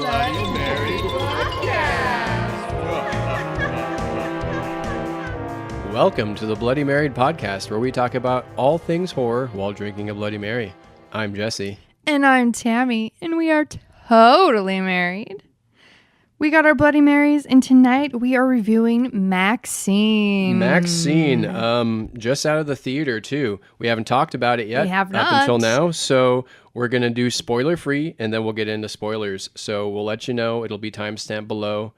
Bloody Mary Podcast. Welcome to the Bloody Married Podcast, where we talk about all things horror while drinking a Bloody Mary. I'm Jesse. And I'm Tami, and we are totally married. We got our Bloody Marys, and tonight we are reviewing MaXXXine. MaXXXine, just out of the theater, too. We haven't talked about it yet. We have not. Up until now, so we're going to do spoiler-free, and then we'll get into spoilers. So we'll let you know. It'll be timestamped below.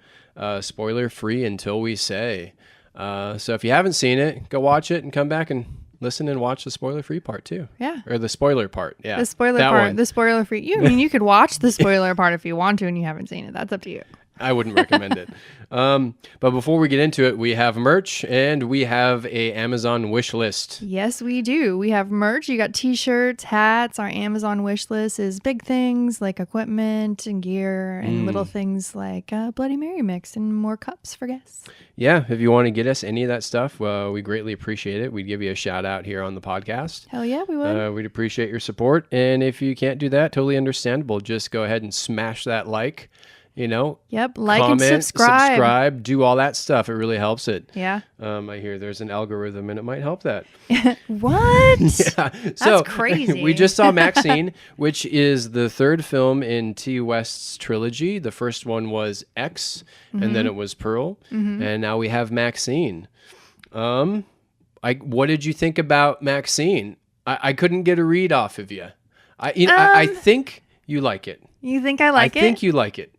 Spoiler-free until we say. So if you haven't seen it, go watch it and come back and listen and watch the spoiler-free part, too. Yeah. Or the spoiler part, yeah. The spoiler that part, one. the spoiler-free. You could watch the spoiler part if you want to and you haven't seen it. That's up to you. I wouldn't recommend it. But before we get into it, we have merch and we have a Amazon wish list. Yes, we do. We have merch. You got t-shirts, hats. Our Amazon wish list is big things like equipment and gear and little things like Bloody Mary mix and more cups for guests. Yeah, if you want to get us any of that stuff, we greatly appreciate it. We'd give you a shout out here on the podcast. Hell yeah, we would. We'd appreciate your support. And if you can't do that, totally understandable. Just go ahead and smash that like. You know, like comment, and subscribe, do all that stuff. It really helps it. Yeah. I hear there's an algorithm and it might help that. What? Yeah. That's crazy. We just saw MaXXXine, which is the third film in T. West's trilogy. The first one was X, and then it was Pearl, and now we have MaXXXine. What did you think about MaXXXine? I couldn't get a read off of you. I think you like it. You think I like it? I think you like it.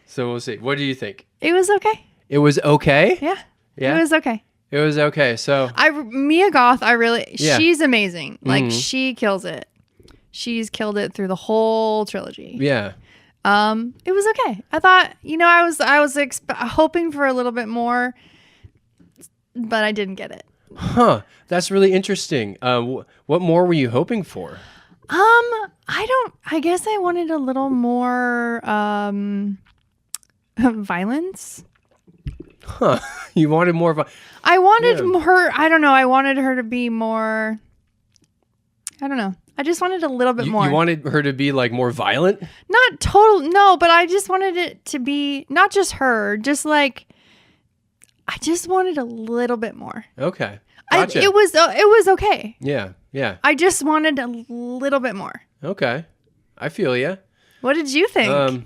So we'll see. What do you think? It was okay. It was okay? Yeah. Yeah? It was okay. It was okay. So Mia Goth, Yeah. she's amazing. Like she kills it. She's killed it through the whole trilogy. yeah. It was okay. I thought, I was hoping for a little bit more, but I didn't get it. Huh. That's really interesting. What more were you hoping for? I guess I wanted a little more violence. Huh. You wanted more of a... I wanted her, I don't know, I wanted her to be more, I don't know. I just wanted a little bit more. You wanted her to be like more violent? Not total, no, but I just wanted it to be, not just her, just like, I just wanted a little bit more. Okay. Gotcha. It was okay. Yeah. Yeah. I just wanted a little bit more. Okay. I feel you. What did you think?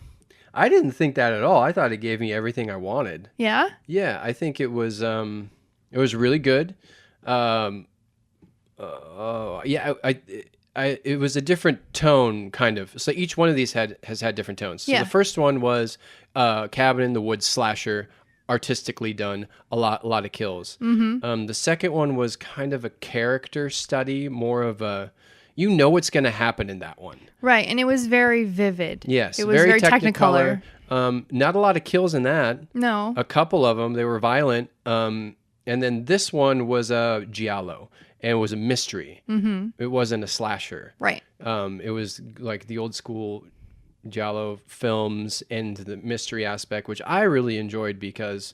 I didn't think that at all. I thought it gave me everything I wanted. Yeah? Yeah, I think it was really good. It was a different tone, kind of. So each one of these has had different tones. So Yeah. the first one was Cabin in the Woods slasher, artistically done, a lot of kills. The second one was kind of a character study, more of a, you know what's going to happen in that one. Right, and it was very vivid. Yes, it was very Technicolor. Not a lot of kills in that. No. A couple of them, they were violent. And then this one was a giallo, and it was a mystery. It wasn't a slasher. Right. It was like the old school giallo films and the mystery aspect, which I really enjoyed because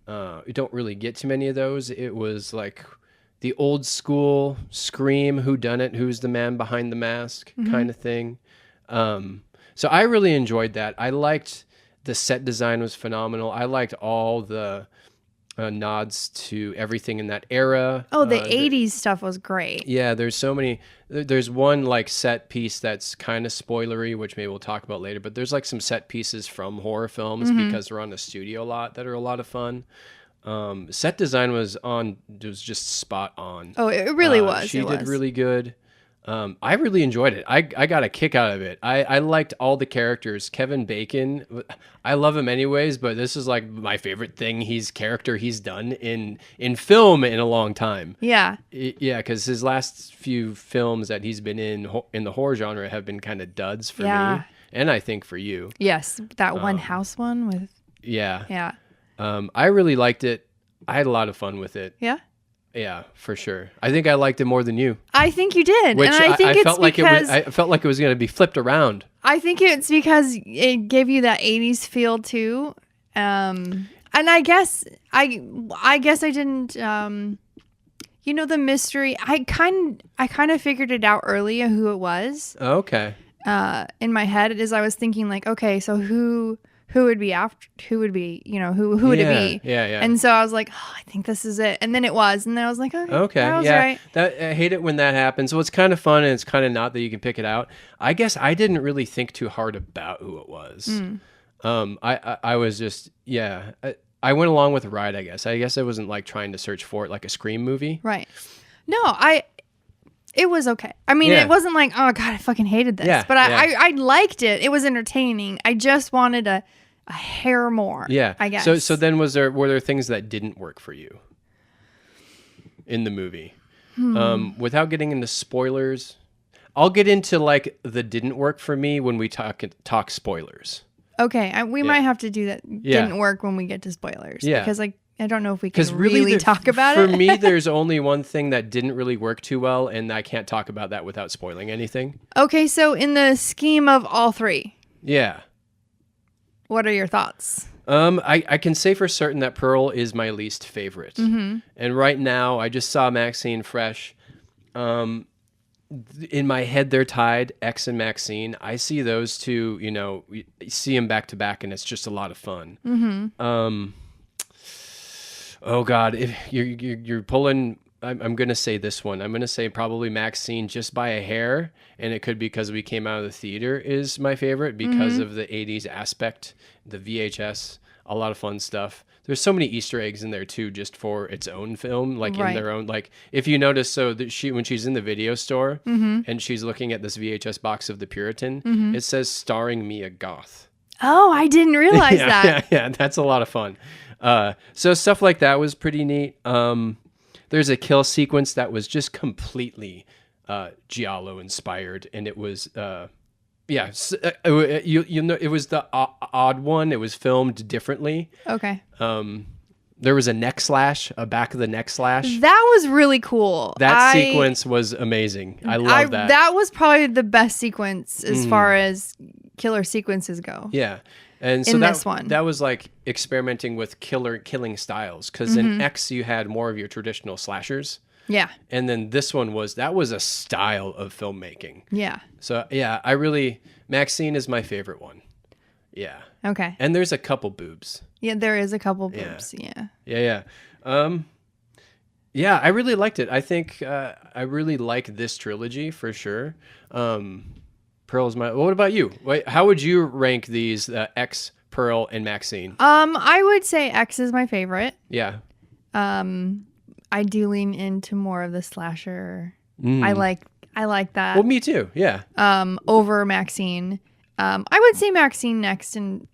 you don't really get too many of those. It was like the old school Scream, whodunit, who's the man behind the mask kind of thing. So I really enjoyed that. I liked the set design was phenomenal. I liked all the nods to everything in that era. Oh, the 80s stuff was great. Yeah, there's so many. There's one like set piece that's kind of spoilery, which maybe we'll talk about later. But there's like some set pieces from horror films because they're on the studio lot that are a lot of fun. Set design was just spot on. Oh, it really was. She did really good. I really enjoyed it. I got a kick out of it. I liked all the characters. Kevin Bacon, I love him anyways, but this is like my favorite character he's done in film in a long time. Yeah. Yeah, because his last few films that he's been in the horror genre have been kind of duds for me, and I think for you. Yes, that one house one with. Yeah. Yeah. I really liked it. I had a lot of fun with it. Yeah. Yeah, for sure. I think I liked it more than you. I think you did. Which and I think it's felt because I felt like it was going to be flipped around. I think it's because it gave you that 80s feel too. And I guess I didn't the mystery. I kind of figured it out earlier who it was. Okay. in my head is I was thinking like, okay, so who would be after, who would be, who would it be? Yeah. And so I was like, oh, I think this is it. And then it was. And then I was like, okay, that was yeah. right. I hate it when that happens. Well, it's kind of fun and it's kind of not that you can pick it out. I guess I didn't really think too hard about who it was. I was just, I went along with the ride, I guess. I guess I wasn't like trying to search for it like a Scream movie. Right. No, it was okay. I mean, it wasn't like, oh God, I fucking hated this. Yeah, but I liked it. It was entertaining. I just wanted a hair more. Yeah. I guess. So then were there things that didn't work for you in the movie? Without getting into spoilers, I'll get into like the didn't work for me when we talk spoilers. Okay, we might have to do that. Didn't work when we get to spoilers. Yeah. Because like I don't know if we can really talk about it. For me, there's only one thing that didn't really work too well, and I can't talk about that without spoiling anything. Okay, so in the scheme of all three. Yeah. What are your thoughts? I can say for certain that Pearl is my least favorite. And right now, I just saw MaXXXine fresh. In my head, they're tied, X and MaXXXine. I see those two, you see them back to back, and it's just a lot of fun. Oh God, if you're pulling, I'm gonna say this one. I'm gonna say probably MaXXXine just by a hair, and it could be because we came out of the theater is my favorite because of the '80s aspect, the VHS, a lot of fun stuff. There's so many Easter eggs in there too, just for its own film, like in their own. Like if you notice, so that when she's in the video store and she's looking at this VHS box of The Puritan, it says starring Mia Goth. Oh, I didn't realize that. Yeah, that's a lot of fun. So stuff like that was pretty neat. There's a kill sequence that was just completely Giallo inspired, and it was it was the odd one. It was filmed differently. Okay. There was a neck slash, a back of the neck slash. That was really cool. That sequence was amazing. I love that. That was probably the best sequence as far as killer sequences go. Yeah. And so this one. that was like experimenting with killing styles, because in X you had more of your traditional slashers. Yeah. And then this one was a style of filmmaking. Yeah. So yeah, MaXXXine is my favorite one. Yeah. Okay. And there's a couple boobs. Yeah, there is a couple boobs. Yeah. Yeah. I really liked it. I think I really like this trilogy for sure. Pearl's what about you? How would you rank these X, Pearl, and MaXXXine? I would say X is my favorite. Yeah. I do lean into more of the slasher. I like that. Well, me too. Yeah. Over MaXXXine. I would say MaXXXine next, and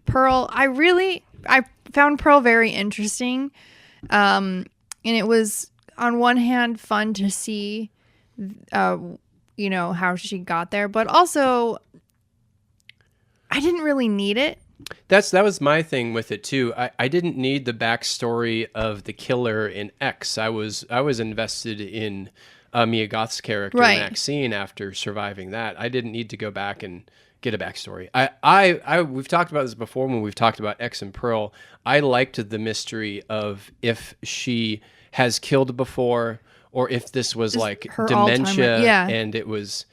Pearl. I found Pearl very interesting. And it was on one hand fun to see how she got there, but also I didn't really need it. That was my thing with it too. I didn't need the backstory of the killer in X. I was invested in Mia Goth's character, MaXXXine, after surviving that. I didn't need to go back and get a backstory. We've talked about this before when we've talked about X and Pearl. I liked the mystery of if she has killed before, or if this was like dementia, and it was.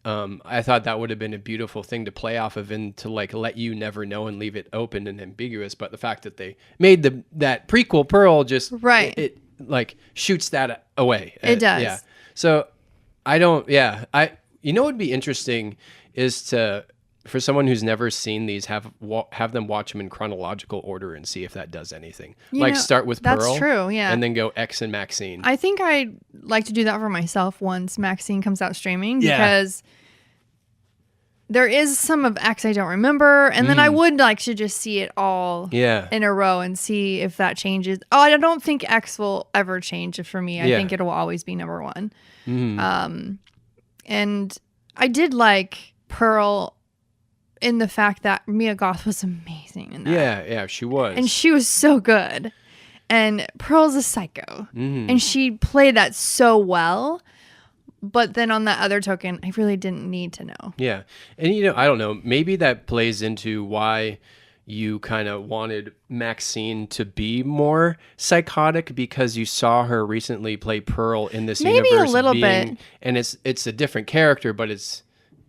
I thought that would have been a beautiful thing to play off of, and to like let you never know and leave it open and ambiguous. But the fact that they made that prequel Pearl just it like shoots that away. It does. Yeah. So I don't. Yeah. What would be interesting is for someone who's never seen these, have them watch them in chronological order and see if that does anything. Start with Pearl. That's true, yeah. And then go X and MaXXXine. I think I'd like to do that for myself once MaXXXine comes out streaming, because there is some of X I don't remember, and then I would like to just see it all in a row and see if that changes. Oh, I don't think X will ever change for me. I think it will always be number one. And I did like Pearl in the fact that Mia Goth was amazing in that. Yeah, she was. And she was so good. And Pearl's a psycho. And she played that so well. But then on that other token, I really didn't need to know. Yeah. And, I don't know. Maybe that plays into why you kind of wanted MaXXXine to be more psychotic, because you saw her recently play Pearl in this universe. Maybe a little bit. And it's a different character, but it's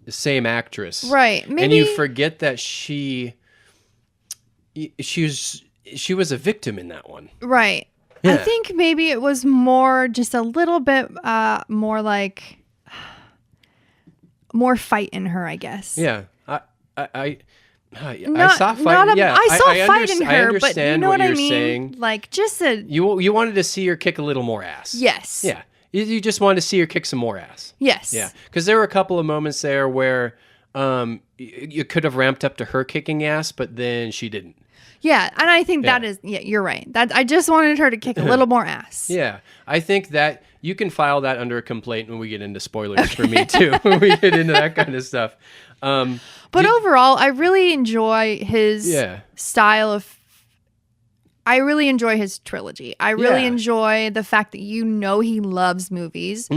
same actress. Right. Maybe... And you forget that she was a victim in that one. Right. Yeah. I think maybe it was more just a little bit more like more fight in her, I guess. Yeah. I saw fight. I saw fight in her, but you know what I mean? Saying. Like just a you wanted to see her kick a little more ass. Yes. Yeah. You just wanted to see her kick some more ass. Yes. Yeah. Because there were a couple of moments there where you could have ramped up to her kicking ass, but then she didn't. Yeah, and I think that is, you're right. That I just wanted her to kick a little more ass. Yeah, I think that you can file that under a complaint when we get into spoilers for me too, when we get into that kind of stuff. But overall, I really enjoy his style of... I really enjoy his trilogy. I really enjoy the fact that he loves movies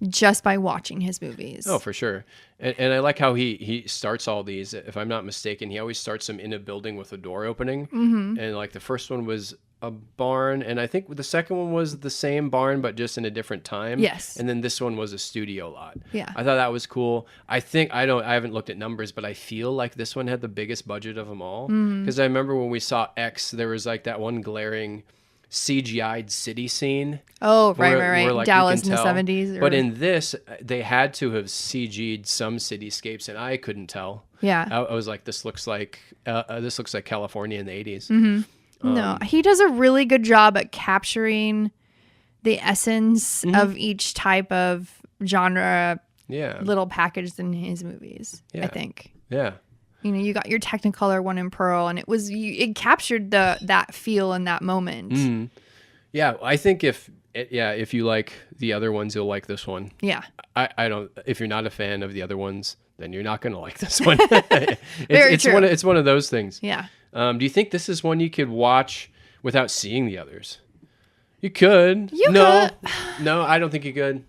just by watching his movies. Oh, for sure. And I like how he starts all these. If I'm not mistaken, he always starts them in a building with a door opening. Mm-hmm. And like the first one was a barn, and I think the second one was the same barn but just in a different time. Yes. And then this one was a studio lot. Yeah. I thought that was cool. I haven't looked at numbers, but I feel like this one had the biggest budget of them all. Because I remember when we saw X, there was like that one glaring CGI'd city scene. Oh, right. Like, Dallas in the 70s. But in this, they had to have CG'd some cityscapes, and I couldn't tell. Yeah. I was like, this looks like California in the 80s. Mm-hmm. No, he does a really good job at capturing the essence of each type of genre little packaged in his movies, I think. Yeah. You know, you got your Technicolor one in Pearl, and it captured that feel in that moment. Mm-hmm. Yeah, I think if you like the other ones, you'll like this one. Yeah. I don't. If you're not a fan of the other ones, then you're not going to like this one. Very true. It's one of those things. Yeah. Do you think this is one you could watch without seeing the others? You could. No, I don't think you could.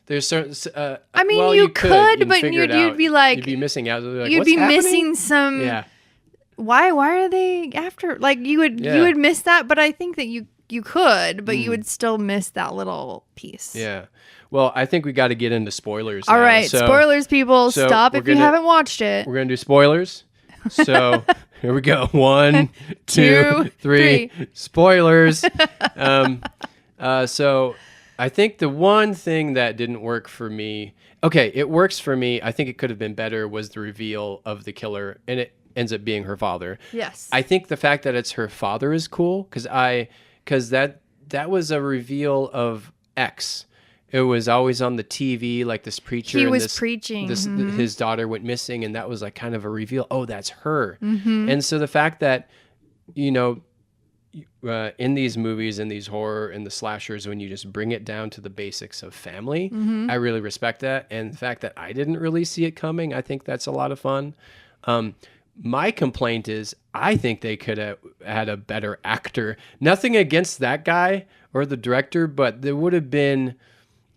There's certain. I mean, you could, but you'd be like, you'd be missing out. Like, you'd be happening? missing some. Yeah. Why are they after? Like you would miss that, but I think that you could, but you would still miss that little piece. Yeah. Well, I think we got to get into spoilers. All right, spoilers, people. Stop if you haven't watched it. We're gonna do spoilers. So here we go. 1, 2, 3. Spoilers. So I think the one thing that didn't work for me. Okay, it works for me. I think it could have been better. Was the reveal of the killer, and it ends up being her father. Yes. I think the fact that it's her father is cool because that was a reveal of X. It was always on the TV, like this preacher. He was preaching. His daughter went missing, and that was like kind of a reveal. Oh, that's her. Mm-hmm. And so the fact that, in these movies, in these horror and the slashers, when you just bring it down to the basics of family, I really respect that. And the fact that I didn't really see it coming, I think that's a lot of fun. My complaint is I think they could have had a better actor. Nothing against that guy or the director, but there would have been...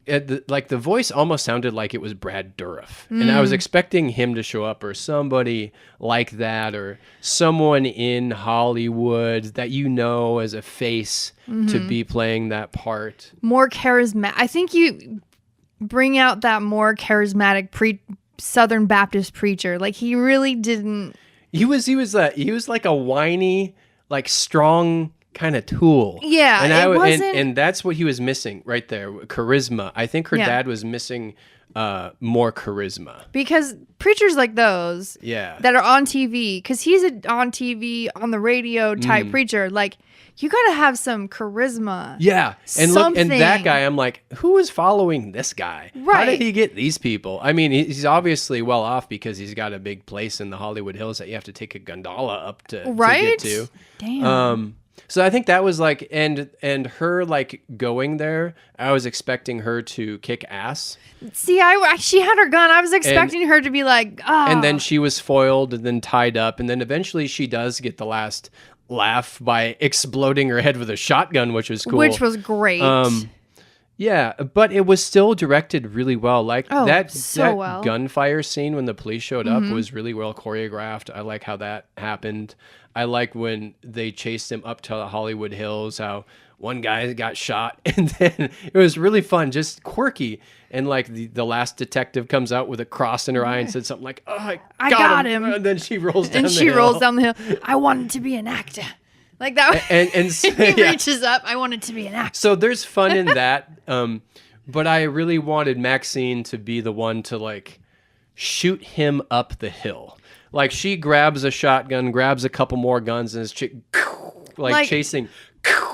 the voice almost sounded like it was Brad Dourif, and I was expecting him to show up, or somebody like that, or someone in Hollywood that as a face to be playing that part. More charismatic. I think you bring out that more charismatic Southern Baptist preacher. Like he really didn't. He was like a whiny, like strong kind of tool. Yeah, and that's what he was missing right there. Charisma. I think her dad was missing more charisma. Because preachers like those that are on TV, because he's on TV, on the radio type preacher, like you got to have some charisma. Yeah. And look, and that guy, I'm like, who is following this guy? Right. How did he get these people? I mean, he's obviously well off because he's got a big place in the Hollywood Hills that you have to take a gondola up to get to. Damn. So I think that was like, and her like going there, I was expecting her to kick ass. See, she had her gun. I was expecting her to be like, oh. And then she was foiled and then tied up. And then eventually she does get the last laugh by exploding her head with a shotgun, which was cool. Which was great. Yeah, but it was still directed really well. Like that well. Gunfire scene when the police showed up was really well choreographed. I like how that happened. I like when they chased him up to the Hollywood Hills, how one guy got shot, and then it was really fun, just quirky. And like the last detective comes out with a cross in her eye and said something like, "Oh, I got him!" And then she rolls down. Rolls down the hill. I wanted to be an actor, like that. And he reaches up. I wanted to be an actor. So there's fun in that, but I really wanted Maxine to be the one to like shoot him up the hill. Like she grabs a shotgun, grabs a couple more guns, and is chasing.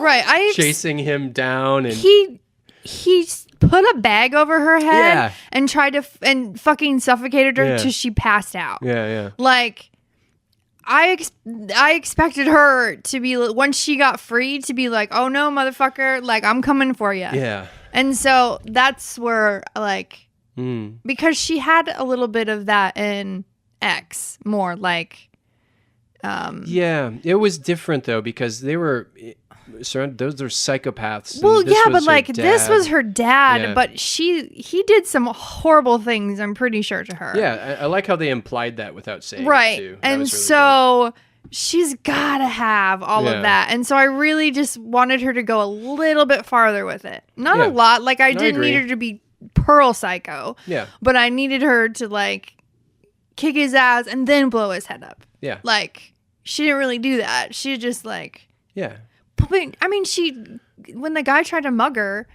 Right, chasing him down, and he put a bag over her head and tried to and fucking suffocated her till she passed out. Yeah. Like I expected her to be, when she got free, to be like, "Oh no, motherfucker! Like I'm coming for you." Yeah. And so that's where because she had a little bit of that in X, more like. Yeah, it was different though because they were. Those are psychopaths. Well, yeah, but like this was her dad, but he did some horrible things, I'm pretty sure, to her. Yeah, I like how they implied that without saying right. it too. And really so she's gotta have all of that. And so I really just wanted her to go a little bit farther with it. Not a lot. Like I didn't need her to be Pearl Psycho. Yeah. But I needed her to like kick his ass and then blow his head up. Yeah. Like she didn't really do that. She just like I mean, when the guy tried to mug her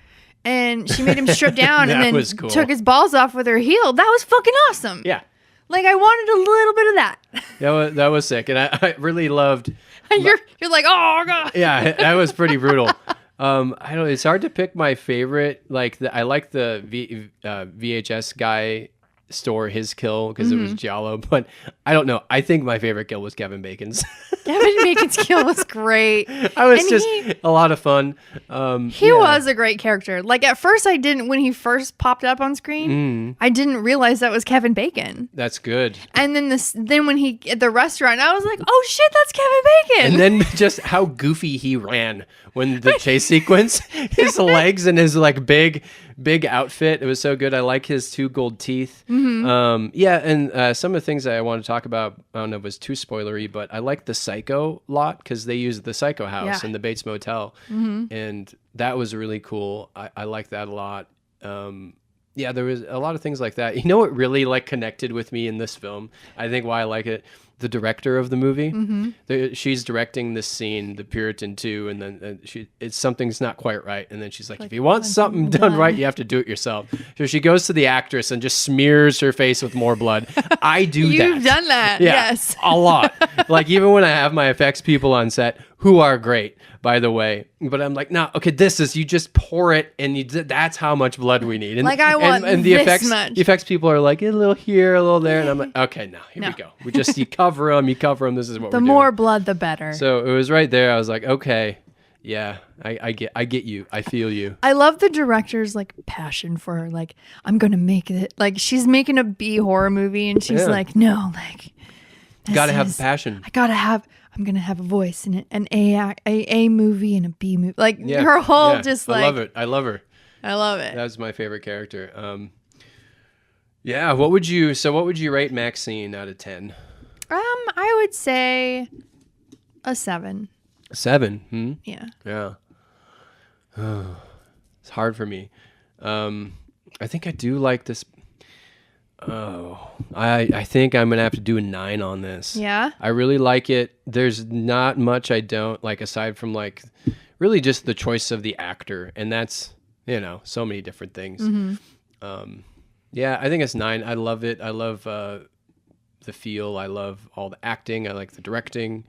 and she made him strip down and then took his balls off with her heel, that was fucking awesome. Yeah. Like I wanted a little bit of that. That was sick. And I really loved. You're like, oh God. Yeah, that was pretty brutal. I don't know. It's hard to pick my favorite. Like I like the VHS guy store his kill because it was Giallo, but I don't know. I think my favorite kill was Kevin Bacon's. Kevin Bacon's kill was great. A lot of fun. He was a great character. Like at first I didn't, when he first popped up on screen, I didn't realize that was Kevin Bacon. That's good. And then when he at the restaurant, I was like, oh shit, that's Kevin Bacon. And then just how goofy he ran when the chase sequence, his legs and his like big outfit. It was so good. I like his 2 gold teeth. And some of the things that I want to talk about, I don't know if it was too spoilery, but I like the Psycho lot because they used the Psycho house in the Bates Motel. And that was really cool. I like that a lot. There was a lot of things like that. You know what really like connected with me in this film? I think why I like it. The director of the movie, she's directing this scene, the Puritan 2, and then something's not quite right, and then she's like, if you want something done right, you have to do it yourself. So she goes to the actress and just smears her face with more blood. I do that. You've done that, yes. A lot. Like even when I have my effects people on set, who are great, by the way, but I'm like, no, okay, you just pour it, and that's how much blood we need. And like I want and the this effects, much. The effects people are like, a little here, a little there, and I'm like, okay, now here we go. We just you cover them. This is what we're doing. The more blood, the better. So it was right there. I was like, okay, yeah, I get you. I feel you. I love the director's like passion for her. Like, I'm gonna make it. Like she's making a B horror movie, and she's like, no, like, gotta have passion. I'm gonna have a voice in an A movie and a B movie. Like her whole just like. I love her. That's my favorite character. What would you rate Maxine out of 10? I would say a 7. 7? Yeah. It's hard for me. I think I do like this. Oh, I think I'm going to have to do a 9 on this. Yeah? I really like it. There's not much I don't like aside from like really just the choice of the actor. And that's, so many different things. I think it's 9. I love it. I love the feel. I love all the acting. I like the directing.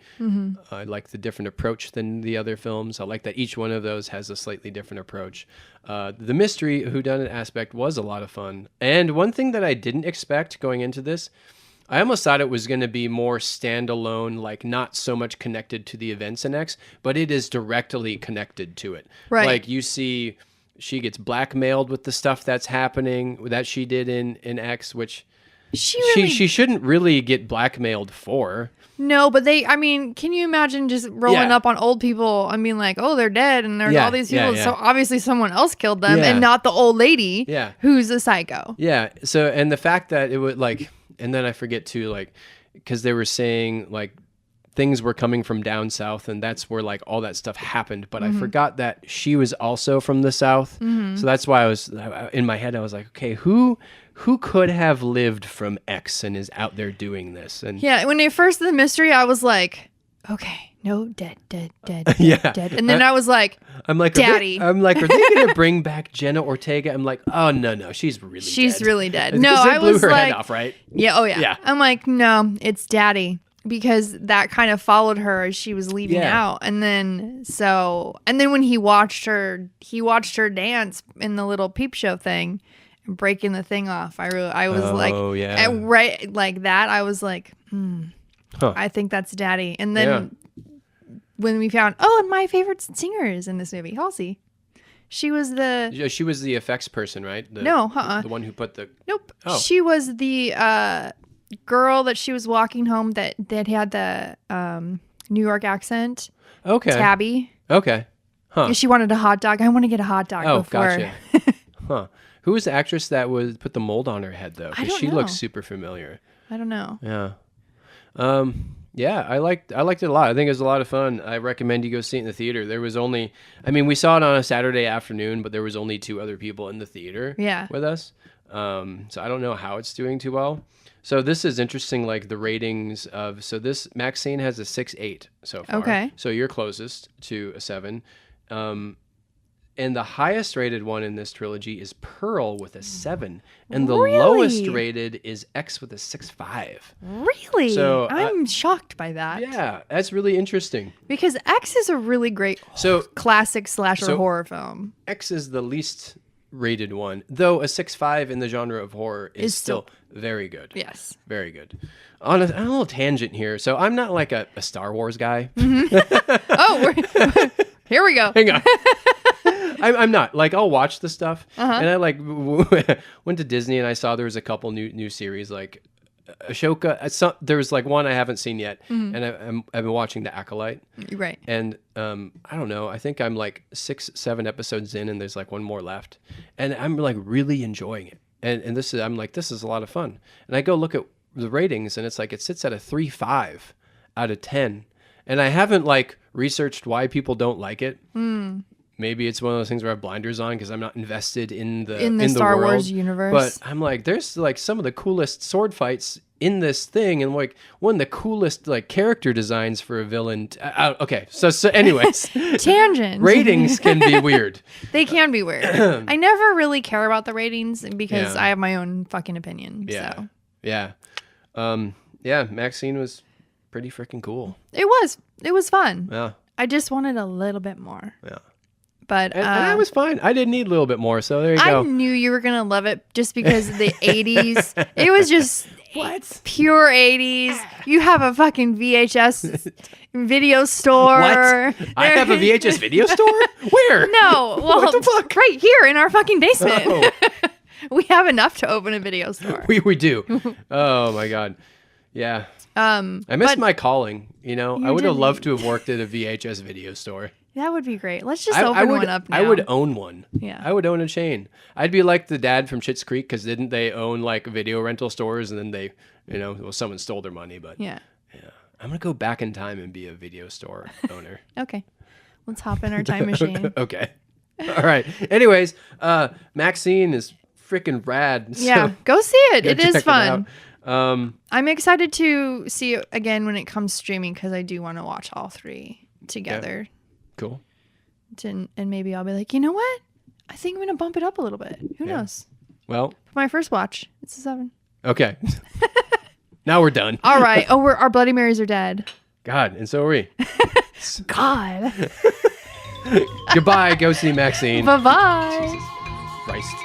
I like the different approach than the other films. I like that each one of those has a slightly different approach. The mystery whodunit aspect was a lot of fun. And one thing that I didn't expect going into this, I almost thought it was going to be more standalone, like not so much connected to the events in X, but it is directly connected to it. Right. Like you see, she gets blackmailed with the stuff that's happening that she did in X, which she shouldn't really get blackmailed for. No, but can you imagine just rolling up on old people and being like, oh, they're dead and there's all these people. So obviously someone else killed them and not the old lady who's a psycho. Yeah. So, and the fact that it would like, and then I forget too, like, because they were saying like things were coming from down south, and that's where like all that stuff happened. But I forgot that she was also from the south, so that's why I was in my head. I was like, okay, who could have lived from X and is out there doing this? And yeah, when they first did the mystery, I was like, okay, no, dead, yeah, dead. And then I was like, I'm like, Daddy. are they gonna bring back Jenna Ortega? I'm like, oh no, she's really dead. No, I was blew her like, head off, right? Yeah, oh yeah. I'm like, no, it's Daddy. Because that kind of followed her as she was leaving out. And then when he watched her dance in the little peep show thing and breaking the thing off. I was right like that. I was like, I think that's Daddy. And then when we found, and my favorite singer is in this movie, Halsey. She was the effects person, right? The one who put the... Nope. Oh. She was the girl that she was walking home that had the New York accent. Okay. Tabby. Okay. Huh. She wanted a hot dog. I want to get a hot dog before. Gotcha. Huh. Who was the actress that put the mold on her head, though? Because she looks super familiar. I don't know. Yeah. Yeah, I liked it a lot. I think it was a lot of fun. I recommend you go see it in the theater. There was only... we saw it on a Saturday afternoon, but there was only 2 other people in the theater with us. So I don't know how it's doing too well. So this is interesting, like the ratings of... So this MaXXXine has a 6.8 so far. Okay. So you're closest to a 7. And the highest rated one in this trilogy is Pearl with a 7. And the lowest rated is X with a 6.5. Really? So I'm shocked by that. Yeah, that's really interesting. Because X is a really great classic slasher horror film. X is the least rated one, though a 6.5 in the genre of horror is still very good. Yes. Very good. On a little tangent here. So I'm not like a Star Wars guy. Here we go. Hang on. I'm not. Like, I'll watch the stuff. And I like went to Disney and I saw there was a couple new series like Ashoka. There was like one I haven't seen yet. And I've been watching The Acolyte. Right. And I don't know. I think I'm like 6-7 episodes in and there's like one more left. And I'm like really enjoying it. And this is a lot of fun. And I go look at the ratings and it's like it sits at a 3.5 out of 10. And I haven't like researched why people don't like it. Maybe it's one of those things where I have blinders on because I'm not invested in the Star world. Wars universe. But I'm like, there's like some of the coolest sword fights in this thing, and like one of the coolest like character designs for a villain. Okay, so anyways, tangent. Ratings can be weird. They can be weird. I never really care about the ratings because I have my own fucking opinion. Yeah, so. yeah, MaXXXine was pretty freaking cool. It was fun. Yeah, I just wanted a little bit more. Yeah. But and I was fine. I didn't need a little bit more, so there you go. I knew you were gonna love it just because of the 80s. It was just pure 80s. You have a fucking VHS video store. What? I have a VHS video store? Where? No, well, what the fuck? Right here in our fucking basement. Oh. We have enough to open a video store. We do. Oh my god. Yeah. I missed my calling. I would have loved to have worked at a VHS video store. That would be great. Let's just open one up now. I would own one. Yeah. I would own a chain. I'd be like the dad from Schitt's Creek because didn't they own like video rental stores and then they, someone stole their money. But yeah. I'm going to go back in time and be a video store owner. Okay. Let's hop in our time machine. Okay. All right. Anyways, MaXXXine is freaking rad. Yeah. Go see it. It is fun. I'm excited to see it again when it comes streaming because I do want to watch all 3 together. Yeah. Cool. And maybe I'll be like, you know what? I think I'm going to bump it up a little bit. Who knows? Well. For my first watch, it's a 7. Okay. Now we're done. All right. Oh, our Bloody Marys are dead. God, and so are we. God. Goodbye. Go see MaXXXine. Bye-bye. Jesus Christ.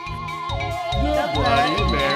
The Bloody Mary.